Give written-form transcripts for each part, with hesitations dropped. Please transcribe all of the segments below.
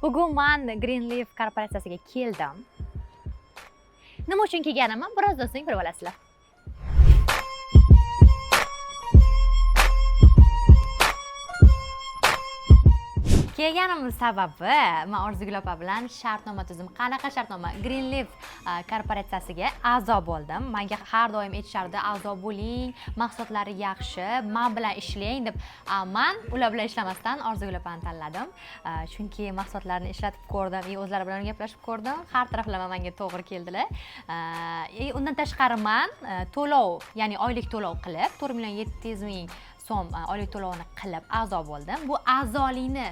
Bugun men Greenleaf korporatsiyasiga keldim. Nima uchun kelganimni birozdan so'ng ko'rib olasizlar. Kelganimiz sababi men Orzugul opa bilan shartnoma tuzdim. Qanaqa shartnoma? Greenleaf korporatsiyasiga a'zo bo'ldim. Menga har doim aytishardi, a'zo bo'ling, mahsulotlari yaxshi, men bilan ishlang deb. Men ular bilan ishlamasdan Orzugul opani tanladim. Chunki mahsulotlarni ishlatib ko'rdim, o'zlari bilan gaplashib ko'rdim. Har taraflama menga to'g'ri keldilar. Undan tashqari men to'lov, ya'ni oylik to'lov qilib 4,700,000 so'm oylik to'lovini qilib a'zo bo'ldim. Bu a'zolikni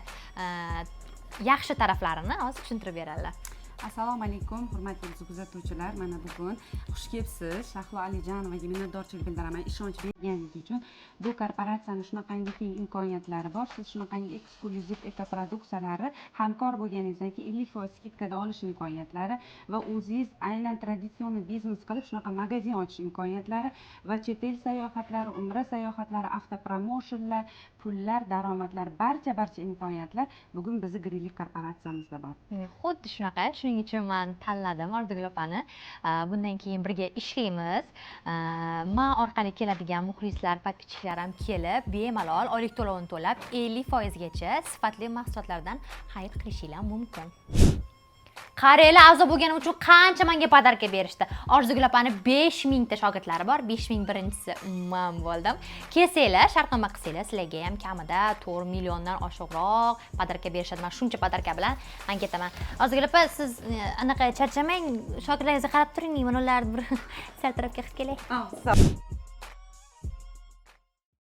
yaxshi taraflarini hozir tushuntirib beradilar. Assalomu alaykum, hurmatli kuzatuvchilar. Mana bugun xush kelibsiz. Shahlo Alijanovaga minnatdorchilik bildiraman ishonch berganingiz uchun. Bu korporatsiyaning shunaqangi keng imkoniyatlari bor. Siz shunaqangi eksklyuziv ekoproduksiyalari hamkor bo'lganingizdan keyin 50% skidkada olish imkoniyatlari va o'zingiz aynan traditsion biznes qilib shunaqa magazin ochish imkoniyatlari va chet el sayohatlari, umra sayohatlari, avtopromotionlar, pullar, daromadlar, barcha imkoniyatlar bugun bizning Greenleaf korporatsiyamizda bor. Xuddi shunaqa. Shuning uchun men tanladim Orzugul opani. Bundan keyin birga ishlaymiz. Men orqali keladigan muxlislar, podpischilar ham kelib, bemalol oylik to'lovini to'lab 50% gacha sifatli mahsulotlardan xarid qilishingiz mumkin. Qaranglar, a'zo bo'lganim uchun qancha menga podarka berishdi. Orzugul opani 5000 ta shogirdlari bor. 5001-inchisi men bo'ldim. Kelsanglar, shartnoma qilsanglar, sizlarga ham kamida 4 milliondan oshiqroq podarka berishadi. Men shuncha podarka bilan men ketaman. Orzugul opa, siz anaqa charchamang, shogirdlaringizga qarab turing, men ularni bir sal tarafga qilib kelay.